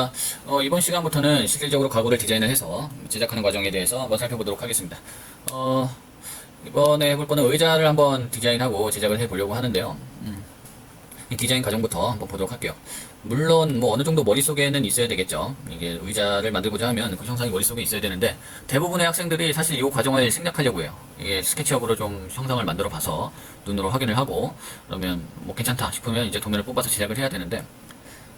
자, 이번 시간부터는 실질적으로 가구를 디자인을 해서 제작하는 과정에 대해서 한번 살펴보도록 하겠습니다. 이번에 해볼 거는 의자를 한번 디자인하고 제작을 해보려고 하는데요. 이 디자인 과정부터 한번 보도록 할게요. 물론 뭐 어느 정도 머릿속에는 있어야 되겠죠. 이게 의자를 만들고자 하면 그 형상이 머릿속에 있어야 되는데, 대부분의 학생들이 사실 이 과정을 생략하려고 해요. 이게 스케치업으로 좀 형상을 만들어 봐서 눈으로 확인을 하고, 그러면 뭐 괜찮다 싶으면 이제 도면을 뽑아서 제작을 해야 되는데,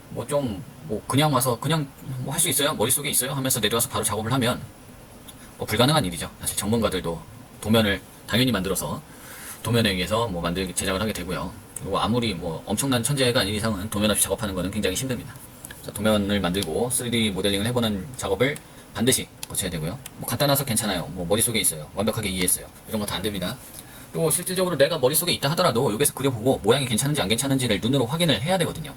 뭐 좀 뭐 그냥 와서 그냥 뭐 할 수 있어요? 머릿속에 있어요? 하면서 내려와서 바로 작업을 하면 뭐 불가능한 일이죠. 사실 전문가들도 도면을 당연히 만들어서 도면에 의해서 뭐 제작을 하게 되고요. 그리고 아무리 뭐 엄청난 천재가 아닌 이상은 도면 없이 작업하는 것은 굉장히 힘듭니다. 도면을 만들고 3D 모델링을 해보는 작업을 반드시 거쳐야 되고요. 뭐 간단해서 괜찮아요. 뭐 머릿속에 있어요. 완벽하게 이해했어요. 이런 거 다 안 됩니다. 또 실질적으로 내가 머릿속에 있다 하더라도 여기서 그려보고 모양이 괜찮은지 안 괜찮은지를 눈으로 확인을 해야 되거든요.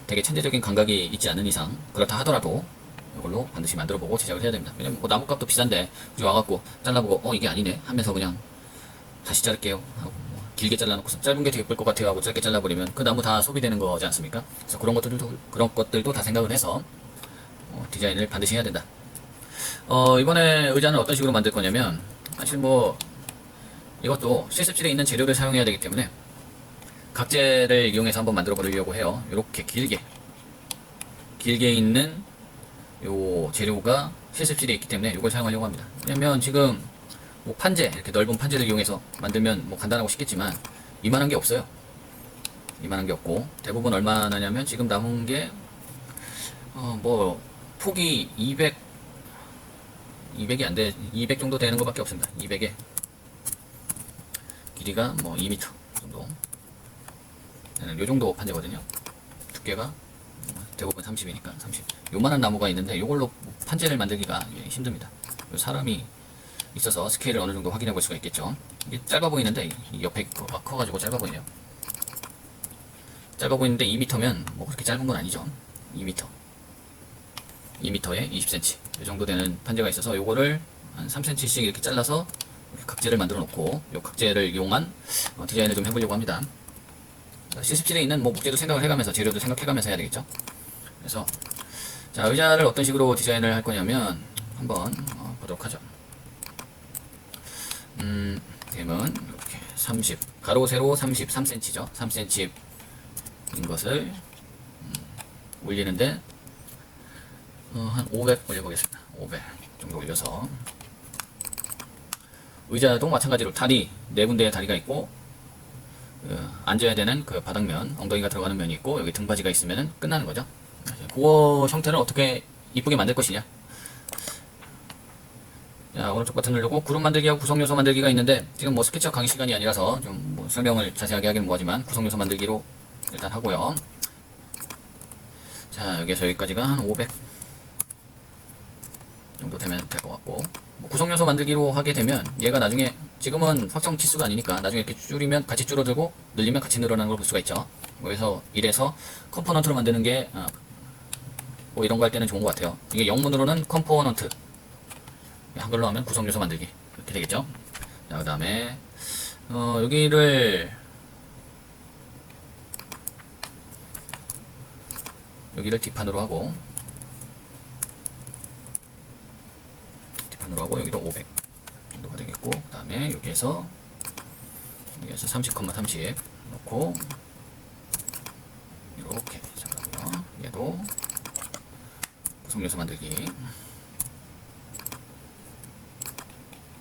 되게 천재적인 감각이 있지 않은 이상 그렇다 하더라도 이걸로 반드시 만들어보고 제작을 해야 됩니다. 왜냐면 뭐 나무값도 비싼데 그냥 와갖고 잘라보고 이게 아니네 하면서 그냥 다시 자를게요 하고 뭐 길게 잘라놓고서 짧은 게 되게 예쁠 것 같아요 하고 짧게 잘라버리면 그 나무 다 소비되는 거지 않습니까? 그래서 그런 것들도 다 생각을 해서 디자인을 반드시 해야 된다. 이번에 의자는 어떤 식으로 만들 거냐면, 사실 뭐 이것도 실습실에 있는 재료를 사용해야 되기 때문에 각재를 이용해서 한번 만들어 보려고 해요. 이렇게 길게 있는 요 재료가 실습실에 있기 때문에 이걸 사용하려고 합니다. 왜냐면 지금 뭐 판재, 이렇게 넓은 판재를 이용해서 만들면 뭐 간단하고 쉽겠지만 이만한 게 없어요. 이만한 게 없고 대부분 얼마나냐면 지금 남은 게 뭐 폭이 200이 안 돼, 200 정도 되는 것밖에 없습니다. 200에 길이가 뭐 2m 정도. 요 정도 판재거든요. 두께가 대부분 30이니까 30. 요만한 나무가 있는데 요걸로 판재를 만들기가 힘듭니다. 사람이 있어서 스케일을 어느 정도 확인해 볼 수가 있겠죠. 이게 짧아 보이는데 이 옆에 거가 커가지고 짧아 보이네요. 짧아 보이는데 2m면 뭐 그렇게 짧은 건 아니죠. 2m. 2m에 20cm 이 정도 되는 판재가 있어서 요거를 한 3cm씩 이렇게 잘라서 각재를 만들어 놓고 요 각재를 이용한 디자인을 좀 해보려고 합니다. 실습실에 있는 뭐 목재도 생각을 해가면서 재료도 생각해가면서 해야 되겠죠. 그래서 자, 의자를 어떤 식으로 디자인을 할 거냐면 한번 보도록 하죠. 댐은 이렇게 30 가로 세로 33cm죠. 3cm인 것을 올리는데 한 500 올려보겠습니다. 500 정도 올려서, 의자도 마찬가지로 다리 네 군데의 다리가 있고 앉아야 되는 그 바닥면, 엉덩이가 들어가는 면이 있고 여기 등받이가 있으면 끝나는 거죠. 그 형태를 어떻게 이쁘게 만들 것이냐. 자, 오른쪽 버튼 누르고 그룹 만들기하고 구성요소 만들기가 있는데, 지금 뭐 스케치업 강의 시간이 아니라서 좀 뭐 설명을 자세하게 하기는 뭐하지만 구성요소 만들기로 일단 하고요. 자, 여기에서 여기까지가 한 500 정도 되면 될 것 같고, 뭐 구성요소 만들기로 하게 되면 얘가 나중에, 지금은 확정 치수가 아니니까 나중에 이렇게 줄이면 같이 줄어들고 늘리면 같이 늘어나는 걸 볼 수가 있죠. 그래서 이래서 컴포넌트로 만드는 게 뭐 이런 거 할 때는 좋은 것 같아요. 이게 영문으로는 컴포넌트, 한글로 하면 구성요소 만들기 이렇게 되겠죠. 자, 그 다음에 여기를 뒷판으로 하고 여기도 500 정도가 되겠고, 그 다음에 여기에서 30, 30 놓고 이렇게 잡고요. 얘도 구성요소 만들기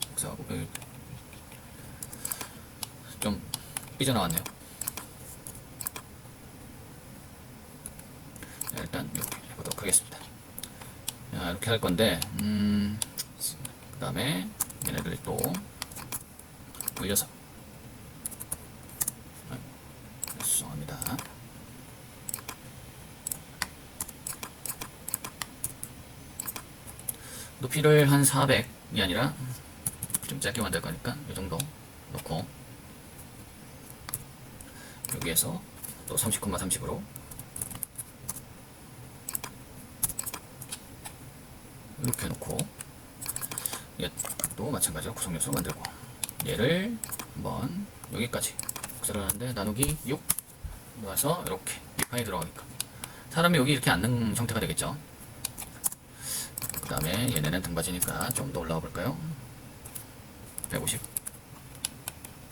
복사하고, 좀 삐져나왔네요. 일단 이렇게 해보도록 하겠습니다. 자, 이렇게 할 건데 그 다음에 얘네들 또 올려서 죄송합니다. 높이를 한 400이 아니라 좀 짧게 만들 거니까 이 정도 놓고, 여기에서 또 30, 30으로 이렇게 놓고, 얘도 마찬가지로 구성요소 만들고, 얘를 한번 여기까지 복사를 하는데 나누기 6 모아서 이렇게 밑판이 들어가니까 사람이 여기 이렇게 앉는 형태가 되겠죠. 그 다음에 얘네는 등받이니까 좀 더 올라가 볼까요? 150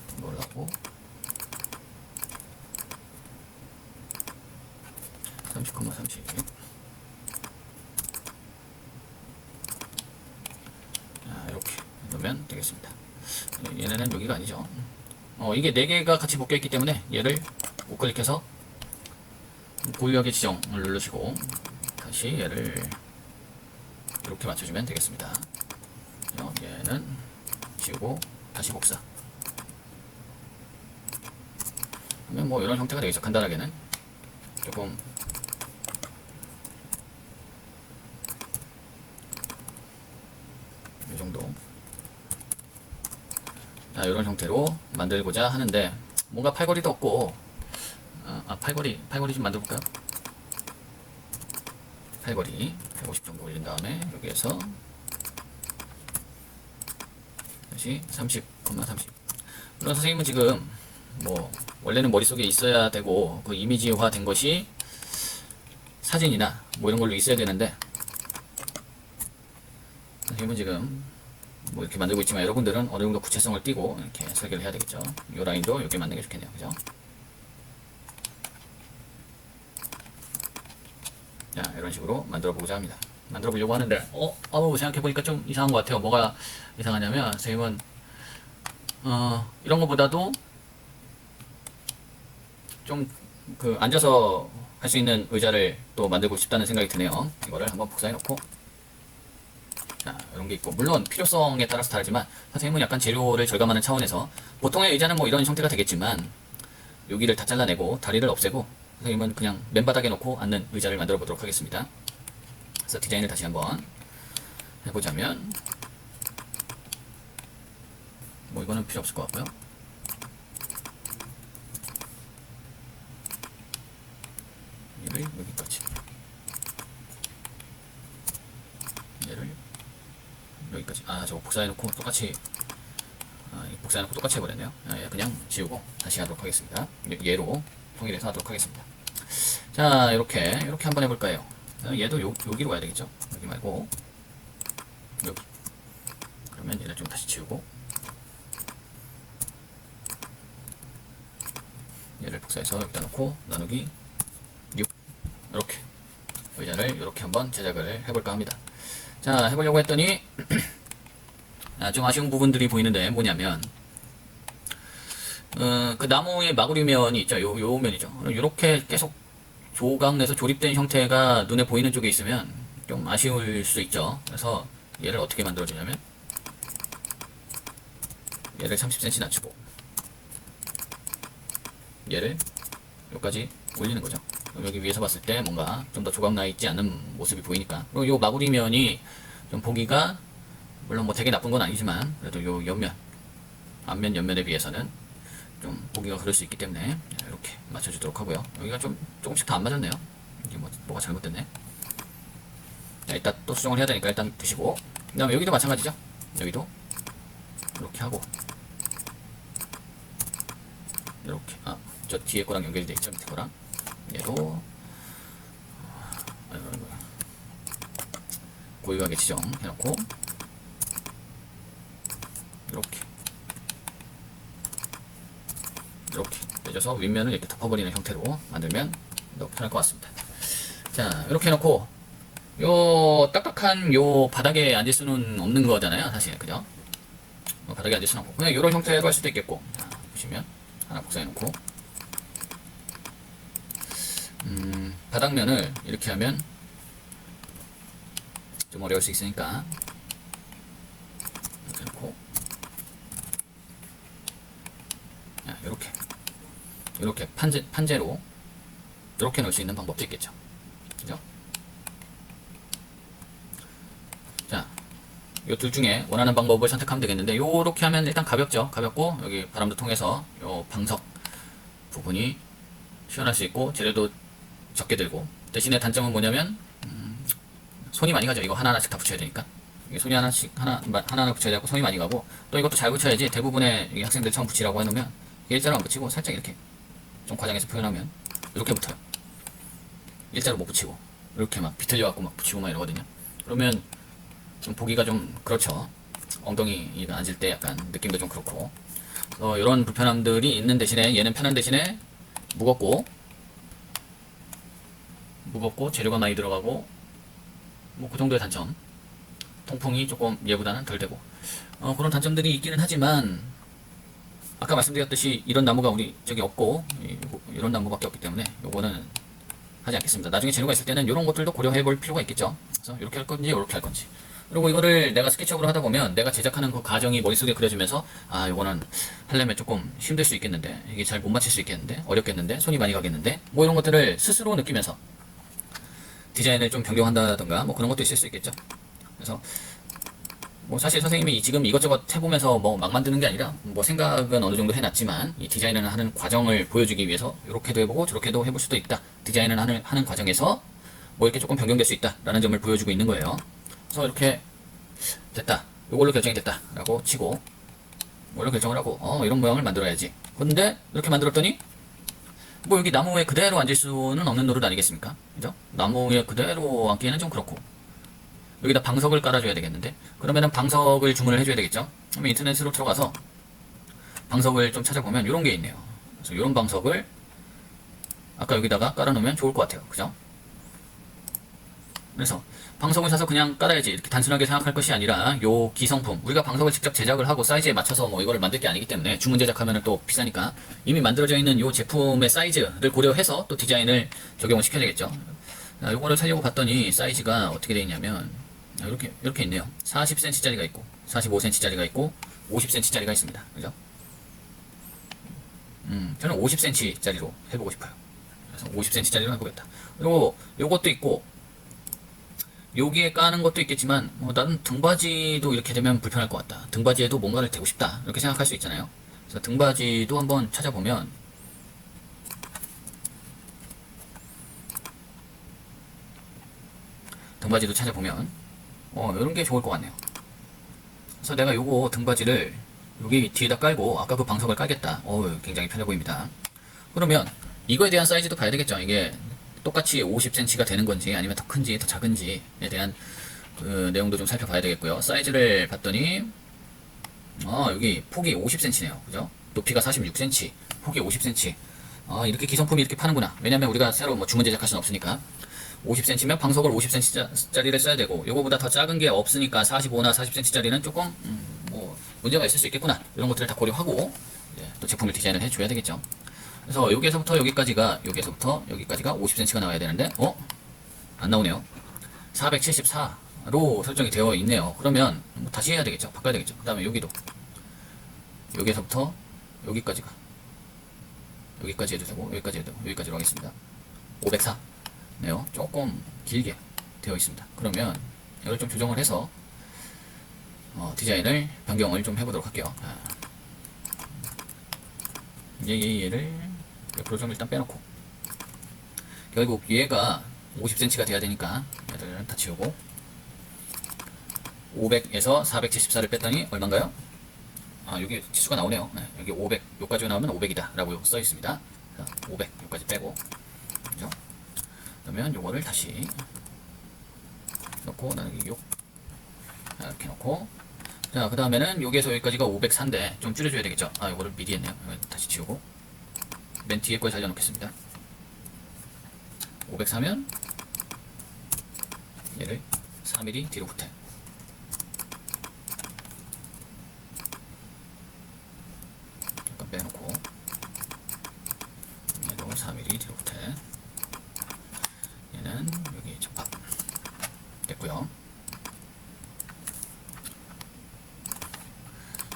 정도 올라가고 30,30 이렇게 놓으면 되겠습니다. 얘네는 여기가 아니죠. 이게 4개가 같이 묶여있기 때문에 얘를 우클릭해서 고유하게 지정을 누르시고 다시 얘를 이렇게 맞춰주면 되겠습니다. 얘는 지우고 다시 복사. 그러면 뭐 이런 형태가 되겠죠. 간단하게는 조금 이 정도. 자, 이런 형태로 만들고자 하는데 뭔가 팔걸이도 없고 팔걸이 좀 만들어볼까요? 팔걸이 150 정도 올린 다음에 여기에서 다시 30,30 물론 선생님은 지금 뭐 원래는 머릿속에 있어야 되고 그 이미지화 된 것이 사진이나 뭐 이런 걸로 있어야 되는데 선생님은 지금 뭐 이렇게 만들고 있지만 여러분들은 어느 정도 구체성을 띠고 이렇게 설계를 해야 되겠죠. 이 라인도 이렇게 만드는 게 좋겠네요. 그죠? 자, 이런 식으로 만들어 보고자 합니다. 만들어 보려고 하는데 생각해 보니까 좀 이상한 것 같아요. 뭐가 이상하냐면 선생님은 이런 것보다도 좀 그 앉아서 할 수 있는 의자를 또 만들고 싶다는 생각이 드네요. 이거를 한번 복사해 놓고 자, 이런 게 있고 물론 필요성에 따라서 다르지만 선생님은 약간 재료를 절감하는 차원에서 보통의 의자는 뭐 이런 형태가 되겠지만 여기를 다 잘라내고 다리를 없애고 선생님은 그냥 맨바닥에 놓고 앉는 의자를 만들어 보도록 하겠습니다. 그래서 디자인을 다시 한번 해보자면 뭐 이거는 필요 없을 것 같고요. 얘를 여기까지 얘를 여기까지 저거 복사해놓고 똑같이 복사해놓고 똑같이 해버렸네요. 그냥 지우고 다시 하도록 하겠습니다. 얘로 통일해서 하도록 하겠습니다. 자, 이렇게 한번 해볼까요? 얘도 여기로 가야 되겠죠? 여기 말고 여기. 그러면 얘를 좀 다시 지우고 얘를 복사해서 여기다 놓고 나누기 6 이렇게 의자를 이렇게 한번 제작을 해볼까 합니다. 자, 해보려고 했더니 좀 아쉬운 부분들이 보이는데 뭐냐면 그 나무의 마구리면이 있죠. 요 면이죠. 이렇게 계속 조각 내서 조립된 형태가 눈에 보이는 쪽에 있으면 좀 아쉬울 수 있죠. 그래서 얘를 어떻게 만들어주냐면 얘를 30cm 낮추고 얘를 여기까지 올리는 거죠. 여기 위에서 봤을 때 뭔가 좀 더 조각 나 있지 않는 모습이 보이니까. 그리고 요 마구리면이 좀 보기가 물론 뭐 되게 나쁜 건 아니지만 그래도 요 옆면 앞면 옆면에 비해서는 좀 보기가 그럴 수 있기 때문에 이렇게 맞춰주도록 하고요. 여기가 조금씩 더 안 맞았네요. 이게 뭐가 잘못됐네. 자, 일단 또 수정을 해야 되니까 일단 두시고 그 다음에 여기도 마찬가지죠. 여기도 이렇게 하고 이렇게 저 뒤에 거랑 연결이 되어 있죠. 밑에 거랑 얘도 고유하게 지정해놓고 이렇게 빼줘서 윗면을 이렇게 덮어버리는 형태로 만들면 더 편할 것 같습니다. 자, 이렇게 해놓고 요 딱딱한 요 바닥에 앉을 수는 없는 거잖아요, 사실. 그죠? 바닥에 앉을 수는 없고 그냥 이런 형태로 할 수도 있겠고. 자, 보시면 하나 복사해놓고 바닥면을 이렇게 하면 좀 어려울 수 있으니까 이렇게 놓고 이렇게 판재로 이렇게 넣을 수 있는 방법도 있겠죠. 그죠? 자, 요 둘 중에 원하는 방법을 선택하면 되겠는데 요렇게 하면 일단 가볍죠. 가볍고 여기 바람도 통해서 요 방석 부분이 시원할 수 있고 재료도 적게 들고 대신에 단점은 뭐냐면 손이 많이 가죠. 이거 하나하나씩 다 붙여야 되니까. 이게 손이 하나하나 붙여야 되고 손이 많이 가고 또 이것도 잘 붙여야지. 대부분의 학생들 처음 붙이라고 해놓으면 일자로 안 붙이고 살짝 이렇게 좀 과장해서 표현하면 이렇게 붙어요. 일자로 못 붙이고 이렇게 막 비틀려 갖고 막 붙이고 막 이러거든요. 그러면 좀 보기가 좀 그렇죠. 엉덩이가 앉을 때 약간 느낌도 좀 그렇고 이런 불편함들이 있는 대신에 얘는 편한 대신에 무겁고 재료가 많이 들어가고 뭐 그 정도의 단점. 통풍이 조금 얘보다는 덜 되고 그런 단점들이 있기는 하지만 아까 말씀드렸듯이 이런 나무가 우리 저기 없고 이런 나무밖에 없기 때문에 요거는 하지 않겠습니다. 나중에 재료가 있을 때는 이런 것들도 고려해 볼 필요가 있겠죠. 그래서 이렇게 할 건지 이렇게 할 건지. 그리고 이거를 내가 스케치업으로 하다 보면 내가 제작하는 그 과정이 머릿속에 그려지면서 아 요거는 하려면 조금 힘들 수 있겠는데 이게 잘 못 맞힐 수 있겠는데 어렵겠는데 손이 많이 가겠는데 뭐 이런 것들을 스스로 느끼면서 디자인을 좀 변경한다던가 뭐 그런 것도 있을 수 있겠죠. 그래서 뭐 사실 선생님이 지금 이것저것 해보면서 뭐 막 만드는 게 아니라 뭐 생각은 어느 정도 해놨지만 이 디자인을 하는 과정을 보여주기 위해서 이렇게도 해보고 저렇게도 해볼 수도 있다. 디자인을 하는 과정에서 뭐 이렇게 조금 변경될 수 있다 라는 점을 보여주고 있는 거예요. 그래서 이렇게 됐다, 요걸로 결정이 됐다 라고 치고 뭐로 결정을 하고 이런 모양을 만들어야지. 근데 이렇게 만들었더니 뭐 여기 나무에 그대로 앉을 수는 없는 노릇 아니겠습니까? 그죠? 나무에 그대로 앉기에는 좀 그렇고 여기다 방석을 깔아줘야 되겠는데 그러면은 방석을 주문을 해줘야 되겠죠. 그러면 인터넷으로 들어가서 방석을 좀 찾아보면 이런 게 있네요. 그래서 이런 방석을 아까 여기다가 깔아놓으면 좋을 것 같아요. 그죠? 그래서 방석을 사서 그냥 깔아야지 이렇게 단순하게 생각할 것이 아니라 요 기성품, 우리가 방석을 직접 제작을 하고 사이즈에 맞춰서 뭐 이거를 만들 게 아니기 때문에 주문 제작하면 또 비싸니까 이미 만들어져 있는 요 제품의 사이즈를 고려해서 또 디자인을 적용을 시켜야 되겠죠. 요거를 사려고 봤더니 사이즈가 어떻게 되어 있냐면 이렇게 있네요. 40cm 짜리가 있고 45cm 짜리가 있고 50cm 짜리가 있습니다. 그죠? 저는 50cm 짜리로 해보고 싶어요. 그래서 50cm 짜리로 해보겠다. 그리고 요것도 있고 여기에 까는 것도 있겠지만 나는 등받이도 이렇게 되면 불편할 것 같다. 등받이에도 뭔가를 대고 싶다. 이렇게 생각할 수 있잖아요. 그래서 등받이도 한번 찾아보면 이런 게 좋을 것 같네요. 그래서 내가 요거 등받이를 여기 뒤에다 깔고 아까 그 방석을 깔겠다. 굉장히 편해 보입니다. 그러면 이거에 대한 사이즈도 봐야 되겠죠. 이게 똑같이 50cm가 되는 건지 아니면 더 큰지 더 작은지에 대한 그 내용도 좀 살펴봐야 되겠고요. 사이즈를 봤더니 여기 폭이 50cm네요. 그죠? 높이가 46cm, 폭이 50cm. 이렇게 기성품이 이렇게 파는구나. 왜냐면 우리가 새로 뭐 주문 제작할 수는 없으니까 50cm면 방석을 50cm짜리를 써야 되고 요거보다 더 작은 게 없으니까 45나 40cm짜리는 조금 뭐 문제가 있을 수 있겠구나. 이런 것들을 다 고려하고 또 제품을 디자인을 해줘야 되겠죠. 그래서 여기에서부터 여기까지가 50cm가 나와야 되는데 안 나오네요. 474로 설정이 되어 있네요. 그러면 뭐 다시 해야 되겠죠. 바꿔야 되겠죠. 그 다음에 여기에서부터 여기까지 해도 되고 여기까지로 하겠습니다. 504네요. 조금 길게 되어 있습니다. 그러면 이걸 좀 조정을 해서 디자인을 변경을 좀 해보도록 할게요. 얘를 옆으로 좀 일단 빼놓고 결국 얘가 50cm가 돼야 되니까 얘들은 다 치우고 500에서 474를 뺐더니 얼마인가요? 여기 치수가 나오네요. 여기 500 여기까지 나오면 500이다 라고 써 있습니다. 500 여기까지 빼고 그죠? 그러면 요거를 다시 넣고 나는 이렇게 넣고 자 그 다음에는 여기에서 여기까지가 504인데 좀 줄여줘야 되겠죠. 요거를 미리 했네요. 다시 지우고 맨 뒤에 걸 살려놓겠습니다. 504면 얘를 3mm 뒤로 후퇴 약간 빼놓고 얘도 3mm 뒤로 후퇴 얘는 여기 접합 됐고요.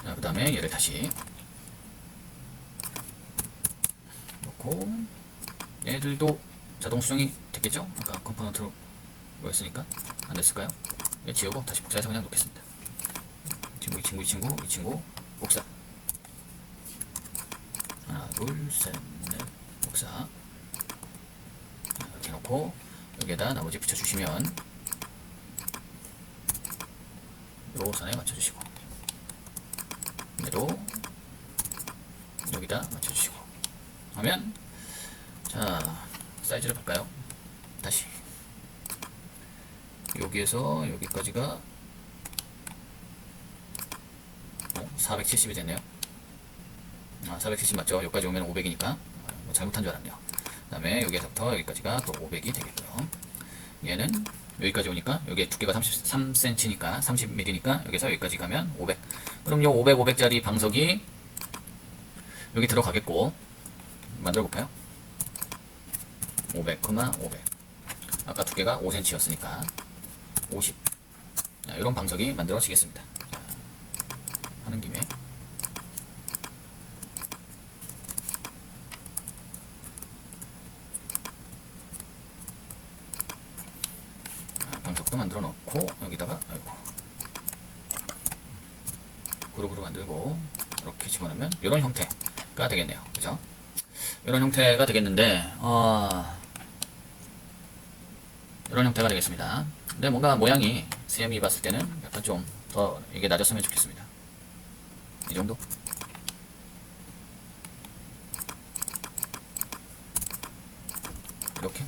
자, 그 다음에 얘를 다시 얘들도 자동 수정이 됐겠죠? 아까 컴포넌트로 뭐였으니까 안 됐을까요? 얘 지우고 다시 복사해서 그냥 놓겠습니다. 이 친구 복사 하나 둘셋넷 복사 이렇게 놓고 여기에다 나머지 붙여주시면 요 선에 맞춰주시고 얘도 여기다 맞춰주시고 하면 자 사이즈를 볼까요? 다시 여기에서 여기까지가 470이 됐네요. 470 맞죠? 여기까지 오면 500이니까 잘못한 줄 알았네요. 그 다음에 여기서부터 여기까지가 또 500이 되겠고요. 얘는 여기까지 오니까 여기 두께가 33cm니까 30mm니까 여기서 여기까지 가면 500. 그럼 요 500, 500짜리 방석이 여기 들어가겠고 만들어 볼까요? 500, 500. 아까 두께가 5cm였으니까 50. 이런 방석이 만들어지겠습니다. 하는 김에 방석도 만들어 놓고 여기다가 그룹으로 만들고 이렇게 집어넣으면 이런 형태가 되겠네요. 그죠? 이런 형태가 되겠는데 이런 형태가 되겠습니다. 근데 뭔가 모양이 쌤이 봤을 때는 약간 좀 더 이게 낮았으면 좋겠습니다. 이 정도? 이렇게